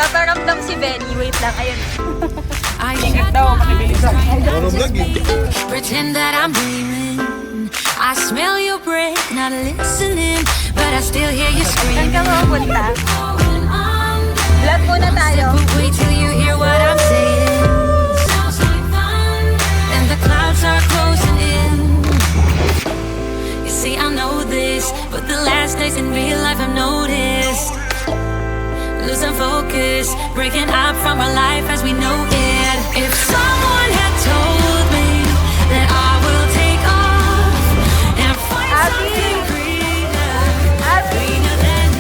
Paparamdam si Benny. Wait lang, ayun. Ingat daw, makibilisan. Pretend that I'm dreaming. I smell your breath, not listening, but I still hear you Saan screaming. ka mapunta? Vlog muna tayo. But wait till you hear what I'm saying. And the clouds are closing in. You see, I know this, but the last days in real life I've noticed. Losing focus, breaking up from our life as we know it. If someone had told me that I will take off and find something greener, greener than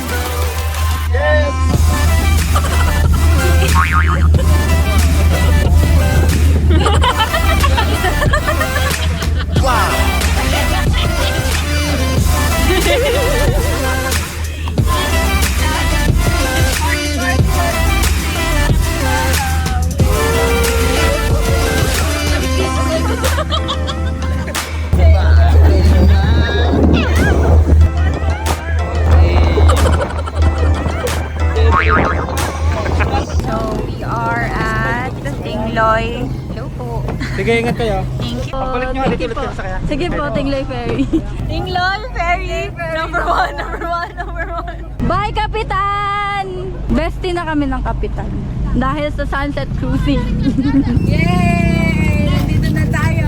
So, we are at Tingloy. Hello po. Sige, ingat kayo. Thank you. Pagbalik nyo, Thank you ulit-ulit po. kayo sa kaya. Sige po, Tingloy Ferry. Tingloy Ferry. Number one. Bye, Kapitan! Bestie na kami ng Kapitan. Dahil sa sunset cruising. Yay! Nandito na tayo.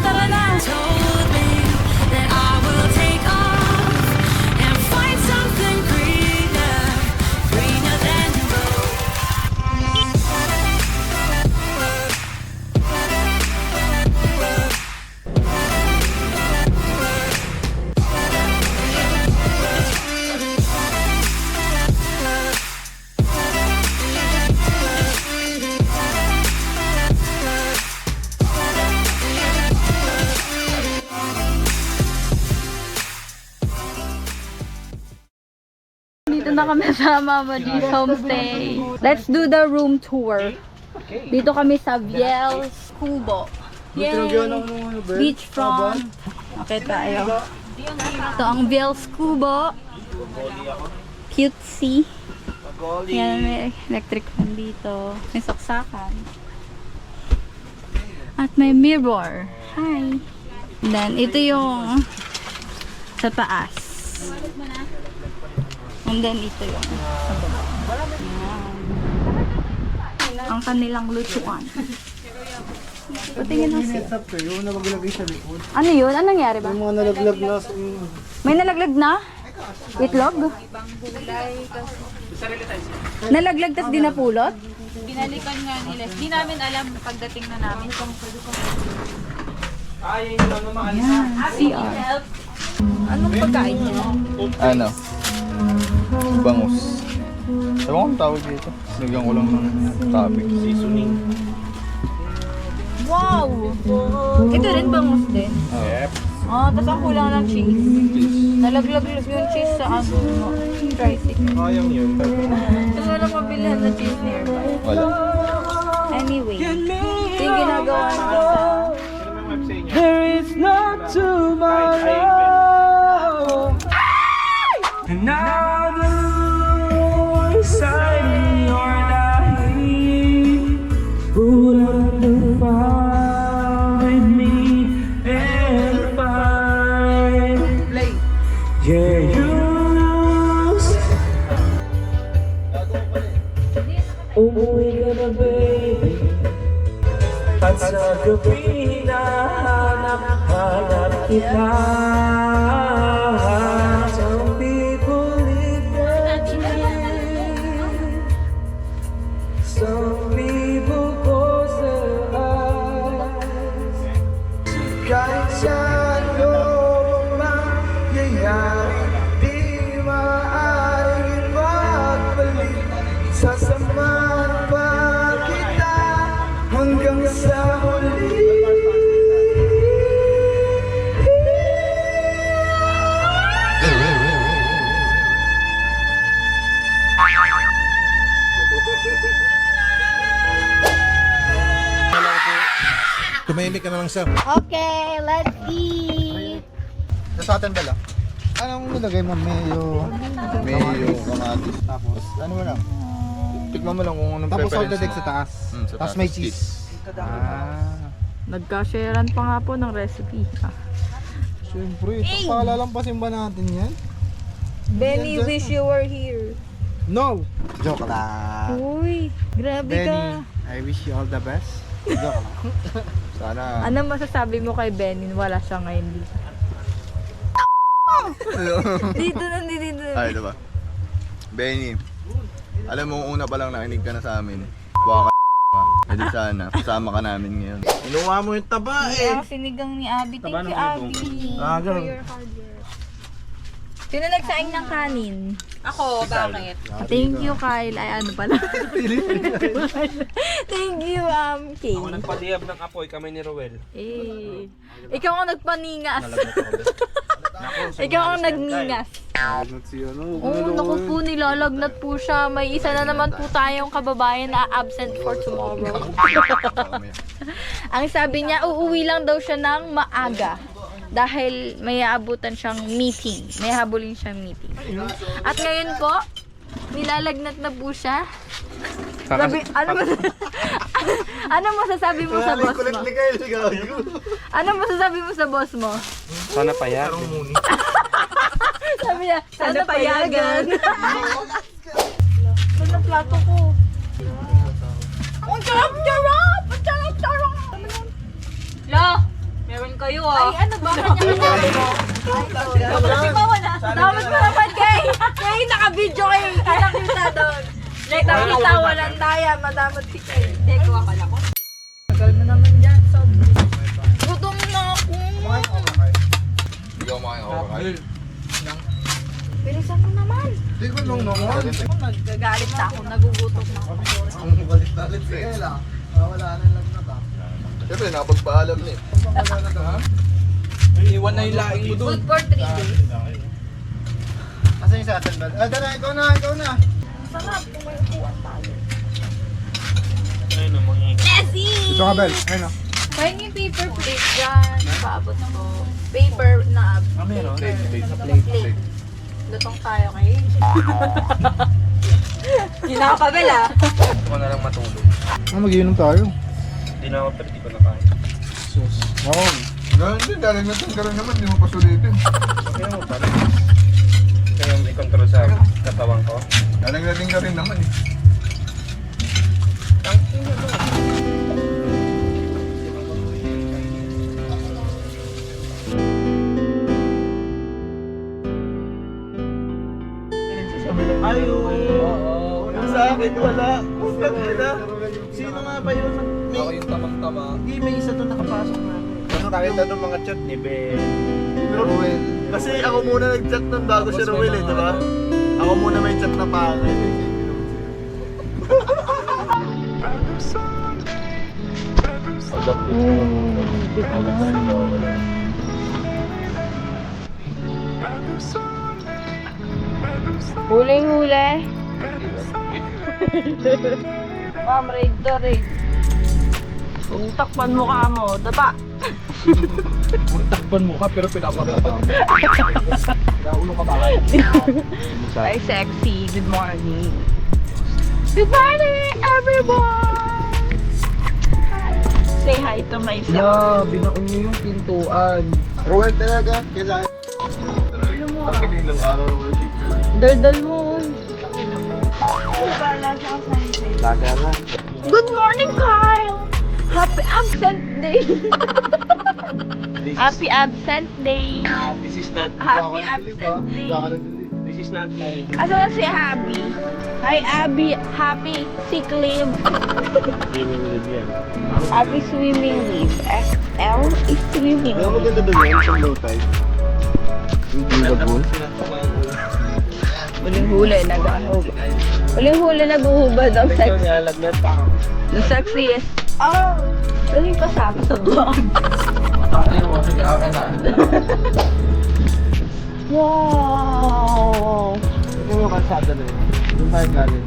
Tara na. told me that I will take off and find something greener, greener than gold. Dito na kami sa Mama G's homestay. Let's do the room tour. Dito kami sa Viel's Kubo. Yay! Beachfront. Okay tayo. Ito ang Viel's Kubo. Cutesy. Yan, may electric fan dito. May saksakan. At may mirror. Hi! Then, ito yung sa taas. And then, ito yung sa baba. Yan. Ang kanilang lutuan. Patingin na siya. Yung nalaglag sa likod. Ano yun? Anong nangyari ba? Yung mga nalaglag na May nalaglag na? Itlog? Nalaglag tas di napulot? Binalikan nga nila. Hindi namin alam pagdating na namin kung Yan. CR. anong pagkain niya. Ano? Bangus. Ewan ko ang tawag dito. Nagyan ko lang ng topic. Seasoning. Wow! Ito rin bangus din. Yep. Tapos ang kulang ng cheese. Nalaglag yung cheese sa tricycle. Sayang yun. So, walang mabilhan na cheese nearby. Wala. Anyway, ito yung ginagawa namin sa... There is no tomorrow. And now the side you're not here. Would find me and find. Yeah, you. Umuwi ka na, baby. At sa gabi na hanap kita. Some people live that way. Some people close their eyes. Kahit saan mo mangyayari, di maaaring magbalik. Sasamahan pa kita hanggang sa huli. Tumahimik ka na lang, sir. Okay, let's eat! Sa atin bala. Anong nilagay mo? Mayo, kamatis. Tapos, ano mo lang? Tikman mo lang kung anong Tapos preference salted egg mo. sa taas. Sa Tapos taas, may tas cheese. Nagka-sharean pa nga po ng recipe. Siyempre, palalampasin ba natin yan? Benny, wish you were here. No! Joke lang. Uy, grabe Benny, ka. I wish you all the best. Joke lang. Sana. Ano masasabi mo kay Benny? Wala siya ngayon dito. Dito na, dito. Ay, diba? Benny, alam mo, una pa lang nakinig ka na sa amin. Baka Hindi sana, kasama ka namin ngayon. Inuwa mo yung taba Ang sinigang ni Abby. Thank you, Abby. Ah, For ganun. your hard work. Sino nagsaing ng kanin? Ako, bakit? Thank you, Kyle. Ay, ano pala? Thank you, King. Ako nagpadiyab ng apoy, kami ni Roel. Eh, ikaw ang nagpaningas. Ikaw ang nagningas. Oo, naku po, nilalagnat po siya. May isa na naman po tayong kababayan na absent for tomorrow. Ang sabi niya, uuwi lang daw siya ng maaga. Dahil may aabutan siyang meeting. May habulin siyang meeting. At ngayon po, nilalagnat na po siya. Sabi, ano masasabi mo sa boss mo? Ano masasabi mo sa boss mo? Sana payag. Sabi niya, sana payagan. Ito na plato ko. Ang charap-charap! Ang charap-charap! Lo, meron kayo Ay, ano ba? Kanya-kanya mo? Ay, wala. Dapat mo naman kay naka-video kayo. Nakita doon. Nakita walang taya. Madamot si Kay. Hindi, kuha ka lang ko. Tagal mo naman dyan, Sob. Gutom na ako. Hindi ako makakakain. Bilisan mo naman. Hindi ko nung naman. Nagagalit na ako. Nagugutom na ako. Ang galit-galit si Ella. Wala na lang na ba? Siyempre, nakapagpaalam na eh. Iwan na yung laing mo dun. Good for 3 days. Asan yung sa atin ba? Ah, tara, ikaw na, ikaw na. Sarap kung may upuan tayo. Ayun ang mga Jessie! Ito ka, Bel. Ayun o. Kaya yung paper plate dyan. Paabot ko. Paper na meron? plate. Lutong tayo kayo. Kinakabel ah. Ako na lang matulog. Mag-iinom tayo. Hindi na ako, pero di ko na kaya. Sus. Wow. Ganun din, lalagnatin ka rin naman, di mo pasulitin. Okay mo pa rin. Kaya yung i-control sa katawan ko. Lalagnatin ka rin naman eh. Sa akin, wala. Huwag nila. Sino nga ba yun? Ako yung tamang-tama. Hindi, may isa doon nakapasok na. Nakakita ng mga chat ni Ben. Ruel. Kasi ako muna nag-chat nun bago si Ruel eh, diba? Ako muna may chat na pangit. Huling-huli. Ma'am, raid to raid. Kung takpan mo ka mo, daba. Takpan mo ka pero pinapakita. Hi, sexy. Good morning. Good morning, everyone! Say hi to myself. Binaon niyo yung pintuan. Ruel talaga, kailangan. Bakit ilang araw na worship? Daldal mo. Laga na. Good morning, Kyle! Happy absent day! Happy absent day! This is not, Happy absent day! this is not like, Asa na si Abby? Hi, Abby! Happy sick leave! Happy swimming leave. XL is swimming. Ang maganda doon yun sa low tide. Hindi na bull. Huling-huli, huling-huli nag-uhubad ang sex. nalagnat pa ako. The sexiest. Oh! Galing pa sa akin sa buwan. Wow! Ito yung kalsada na yun. Doon tayo galing.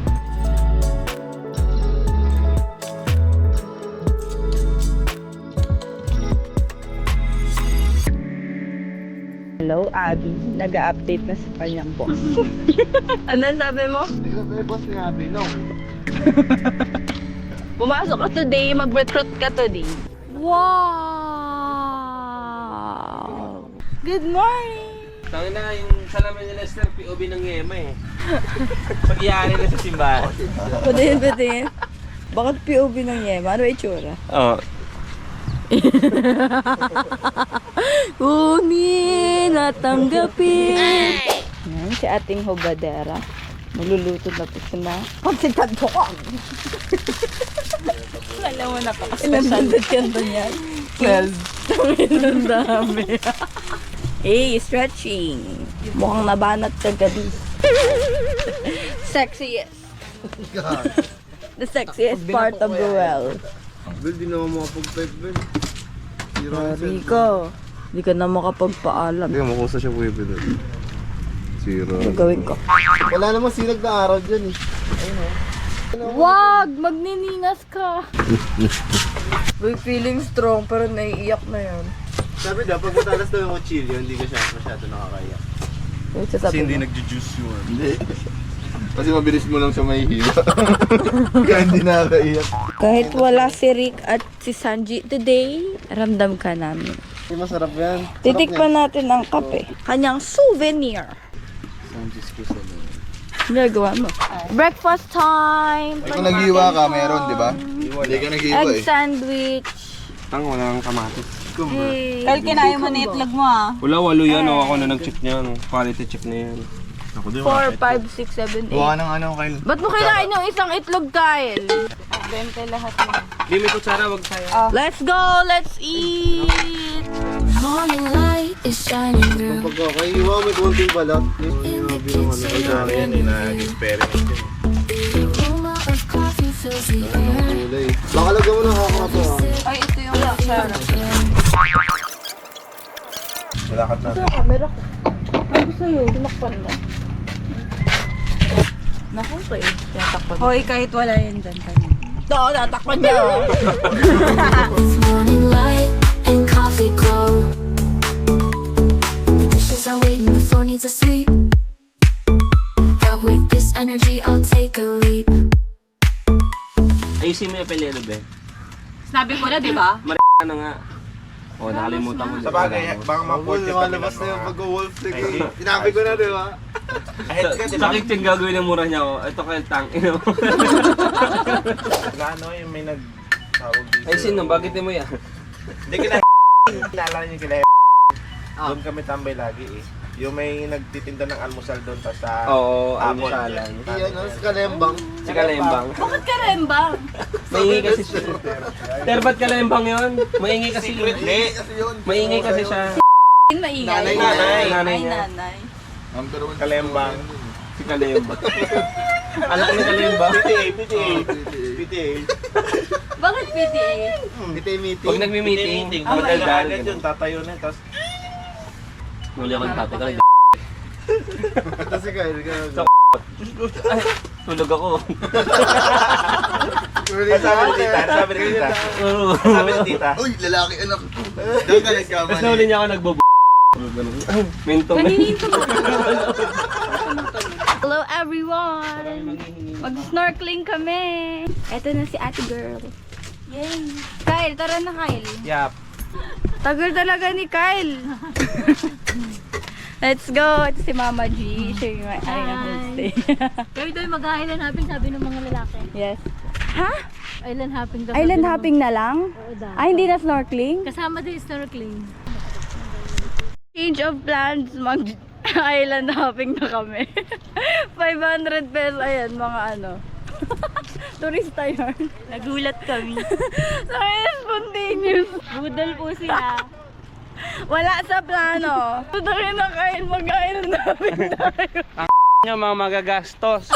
Hello, Abby. Nag-update na sa kanyang boss. Ano sabi mo? Hindi ka ba boss ni Abby? No. Pumasok ka today, mag-recruit ka today. Wow! Good morning! Tangin na, yung salamin ni Lester, POV ng Yema eh. Pag-iari na sa simbahan. Patingin. Bakit POV ng Yema? Ano ba itsura? Oo. Kunin at tanggapin. Yan, si ating hubadera. Maluluto na po sila. Pagsikado ko. Alam mo na pa. Ilan bandot yan ba yan? 12. Ang dami. Hey, stretching. Mukhang nabanat ka gabi. Sexiest. The sexiest part of the well. Bel, di naman makapag-type, Bel. Rico, hindi ka na makapagpaalam. Hindi, makusa siya kuya, Bel. Zero. Gagawin ko. Wala namang sinag na araw dyan eh. Wag! Magniningas ka! Boy, feeling strong pero naiiyak na yan. Sabi na, pag matalas na yung kutsilyo, hindi ka siya masyado nakakaya. Kasi hindi nagjujuice yun. Hindi. Kasi mabilis mo lang siya mahihiwa. Kaya hindi nakakaiyak. kahit wala si Rick at si Sanji today, ramdam ka namin. Hindi masarap yan. Titikpan natin ang kape. Kanyang souvenir. Sanjis ko sa mga. Nagawa mo. Breakfast time! Kung naghiwa ka, meron, di ba? Hindi ka naghiwa Egg eh. sandwich. Tang, wala nang kamatis. Hey. Kyle, kinain mo na itlog mo ah. Wala, walo yan. Oh. Ako na nag-check niyan. Quality check na yan. Ako din. 4, 5, 6, 7, 8. Gawa ng ano, Kyle. Ba't mo kailangan yung isang itlog, Kyle? Bente lahat mo. Di, may kutsara, wag tayo. Let's go! Let's eat! Morning light is shining through. Pagkakaiwa, may konting balat. Grabe naman. Kunyari yan eh, nag-experiment yun. The aroma of coffee fills the air. Kulay. Baka lagyan mo ng kakato ah. Ay, ito yung sarap. Malakad na. Camera ko. Ano sa'yo? Tinakpan mo. Naku, kayo. Tinatakpan mo. Hoy, kahit wala yan dyan kanina. Oo, tatakpan niya. With morning light and coffee glow. The dishes are waiting, the floor needs a sweep. But with this energy, I'll take a leap. Ayusin mo yung apelyido, be. Sinabi ko na, di ba? Na nga. Oh, nakalimutan mo. Sa bagay, baka ma-port yung Lumalabas na yung pag-wolf trick. Sinabi ko na, di ba? Sakit yung gagawin ng mura niya. Oh. Ito kayo tang. Gano yung may nag-tawag dito. Ay, sino? Bakit mo yan? Hindi kila naalala niyo kila doon kami tambay lagi eh. Yung may nagtitinda ng almusal doon sa Oo, Apple. almusalan. Yan, si Kalembang. Si Kalembang. Bakit ka rin ba? Maingay kasi siya. Ter, ba't Kalembang yun? Maingay kasi yun. Maingay kasi siya. Maingay. Nanay Ay, niya. nanay. Number 1 Kalembang. Si Kalembang. Anak ni Kalembang. PTA. Bakit PTA? Dito yung meeting. Pag nagmi-meeting, Madaldal. madaldal. Yun, tatayo na. Tapos Muli ako ng tatay ka. Ito si Kyle. Ay, tulog ako. sabi ni tita. Sabi ni tita. Sabi ni tita. Uy, lalaki anak. Doon ka nagkamali. Tapos nahuli niya ako nagbobo. Minto. Hello everyone! Mag-snorkeling kami! Eto na si ate girl. Yay! Kyle, tara na Kyle. Yap. Tagal talaga ni Kyle. Let's go! Ito si Mama G. Siya yung ay na homestay. Kayo doon mag-island hopping, sabi ng mga lalaki. Yes. Ha? Island hopping daw. Island hopping na lang? Ay, hindi na snorkeling? Kasama din snorkeling. Change of plans, mag-island hopping na kami. 500 pesos, ayan, mga ano. Turista yun. Nagulat kami. Sorry, spontaneous. Budol po sila. Wala sa plano. Tutuloy na kain, mag-island hopping tayo. Nga mga magagastos.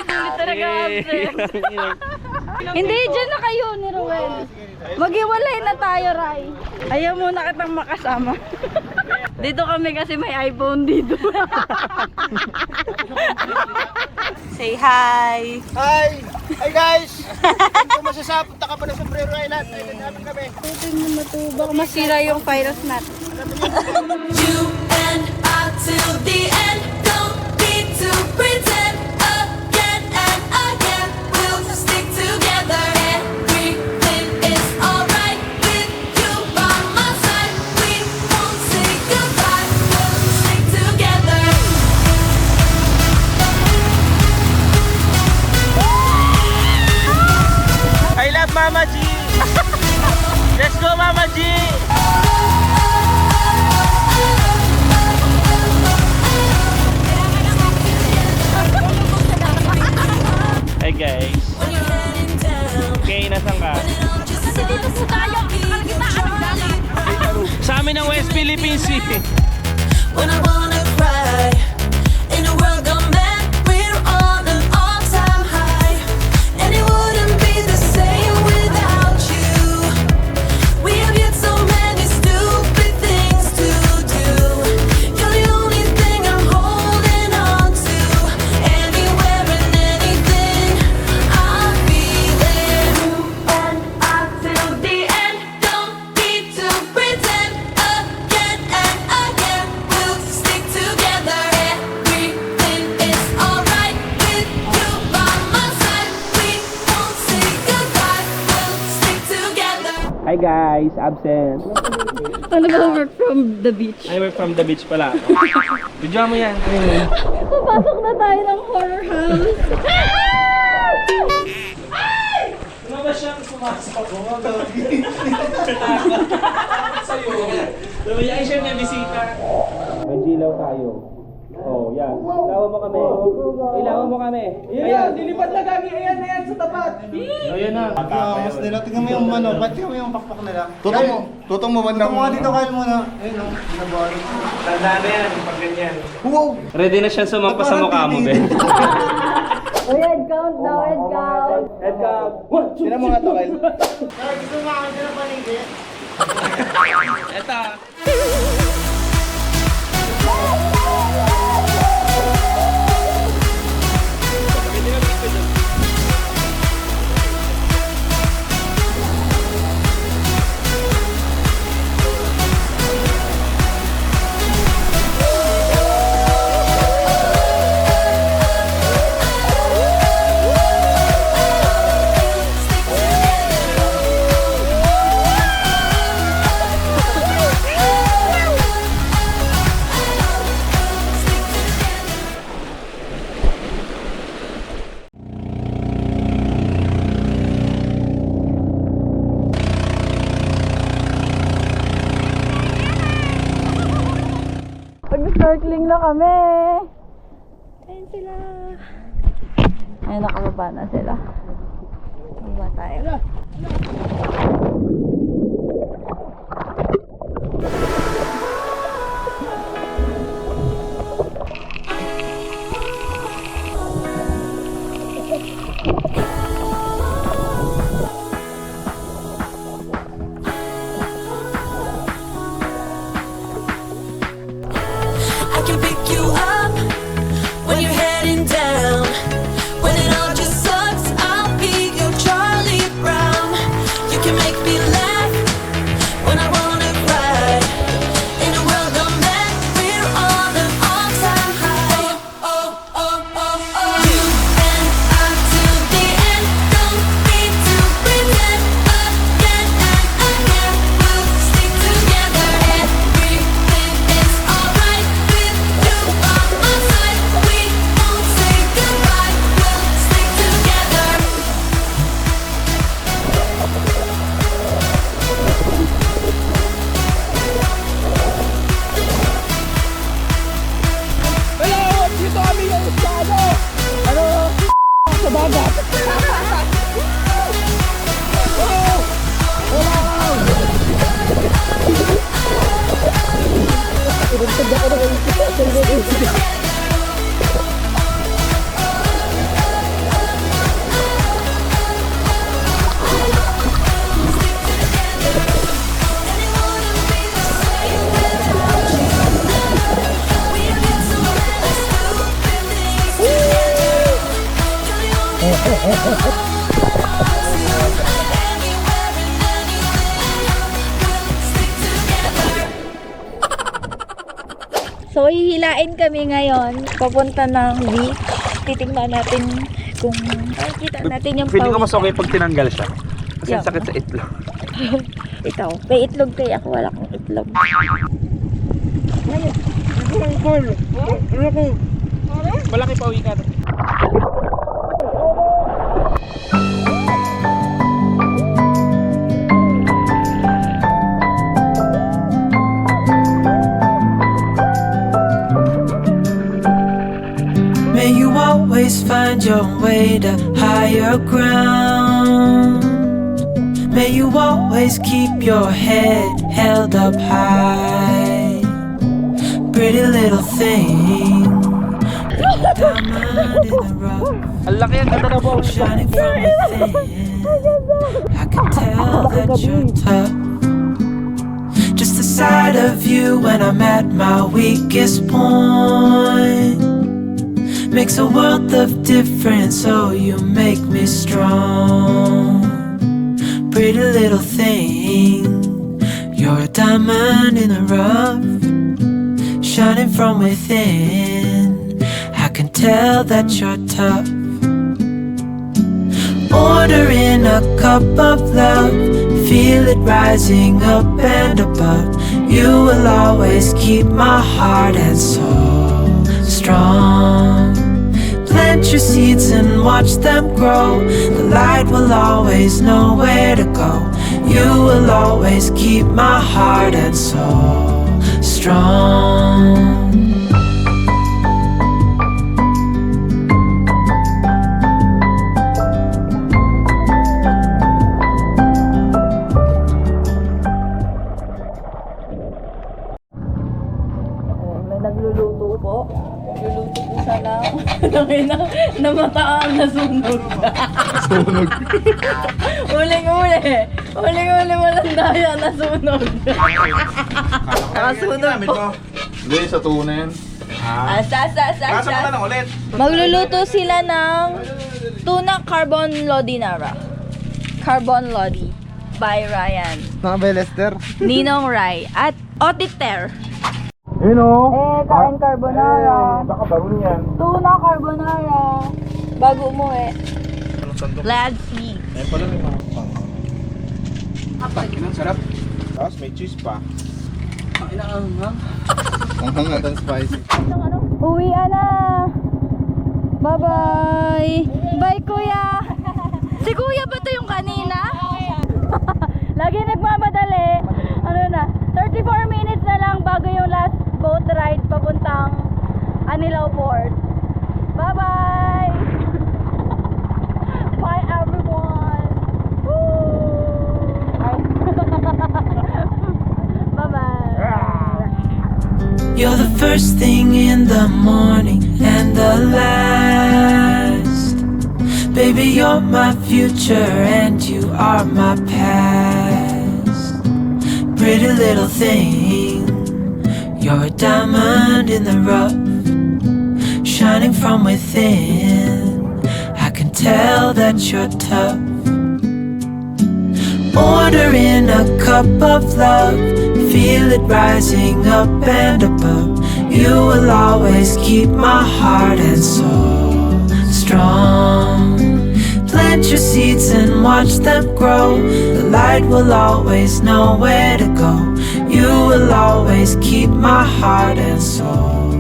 Hindi talaga absent. Hindi, dyan na kayo ni Ruel. Maghiwalay na tayo, Rai. Ayaw muna kitang makasama. Dito kami kasi may iPhone dito. Say hi! Hi! Hi guys! Kung masasap, punta ka pa ng Sombrero Island. Ay, namin kami. Tingnan mo to, baka masira yung virus natin. You and I till the end. Don't need to pretend again and again. We'll Philippine Sea. When I wanna cry, in a world gone mad, we're on an all-time high, and it wouldn't be the same without you. We have yet so many stupid things to do. You're the only thing I'm holding on to. Anywhere and anything, I'll be there. And until the end, don't need to pretend. Again and again, we'll stick together. Everything is alright with you by my side. We won't say goodbye, we'll stick together. Hi guys, absent. Ano nag-work from the beach? I work from the beach pala. Video mo yan. Papasok na tayo ng horror house. Ano ba siyang sumasok? Sa'yo. Ay siya may bisita. May jilaw tayo. Oh, yan. Ilawan mo kami. Ilawan mo kami. Ayan, lilipad na kami. Ayan sa tapat. Ayan na. Mas nila, tingnan mo yung ano, ba't tingnan mo yung pakpak nila? Tutong mo banda Tingnan mo nga dito, Kyle muna. Ayun o, binabalo. Tandaan na yan, pag ganyan. Wow! Ready na siya sumampa sa mukha mo, Ben. O head count daw, head count. Head count. 1, 2, Tingnan mo nga to, Kyle. Eto. Pag-snorkeling na kami. Ayun sila. Ayun, nakababa na sila. Baba tayo. I can pick you up when you're heading down. When it all just sucks, I'll be your Charlie Brown. You can make me laugh when I wanna cry. In a world gone mad, we're on an all-time high. You and I till the end, don't need to pretend. Again and again, we'll stick together. Everything is alright with you by my side. We won't say goodbye, we'll stick together. So, hihilain kami ngayon. Papunta ng beach. Titingnan natin kung makikita natin yung Feeling ko pawis. mas okay pag tinanggal siya. Kasi Yeah. ang sakit sa itlog. Ikaw, may itlog kayo. Ako wala kong itlog. Malaki pa uwi ka. May you always find your way to higher ground. May you always keep your head held up high. Pretty little thing. You're a diamond in the rough. Ang laki ang ganda ng bowl. Shining from within. I can tell that you're tough. Just the sight of you when I'm at my weakest point makes a world of difference. Oh, you make me strong. Pretty little thing, you're a diamond in the rough, shining from within. I can tell that you're tough. Ordering a cup of love, feel it rising up and above. You will always keep my heart and soul strong. Plant your seeds and watch them grow. The light will always know where to go. You will always keep my heart and soul strong. May nagluluto po. Nagluluto po siya ng namataang nasunog. Sunog. Uling-uli. Uling-uli walang daya nasunog. Nakasunog po. Hindi, sa tuna yan. Kasa mo na lang ulit. Magluluto sila ng tuna carbon lodinara. Carbon lodi by Ryan. Nakabay Lester. Ninong Rai at Otiter. Kain Ano? carbonara. Baka baron yan. Tuna carbonara. Bago mo eh. Glad see. Ayun pala may mga pang. Ang sarap. Tapos may cheese pa. Ang hangat ang spicy. Uwi na. Bye-bye. Bye, kuya. Si kuya ba to yung kanina? Lagi nagmamadali. Ano na? 34 minutes na lang bago yung last boat ride papuntang Anilao Port. Bye-bye. Bye, everyone. Woo! Ay. Bye-bye. You're the first thing in the morning and the last. Baby, you're my future and you are my past. Pretty little thing, you're a diamond in the rough, shining from within. I can tell that you're tough. Ordering a cup of love, feel it rising up and above. You will always keep my heart and soul strong. Plant your seeds and watch them grow. The light will always know where to go. You will always keep my heart and soul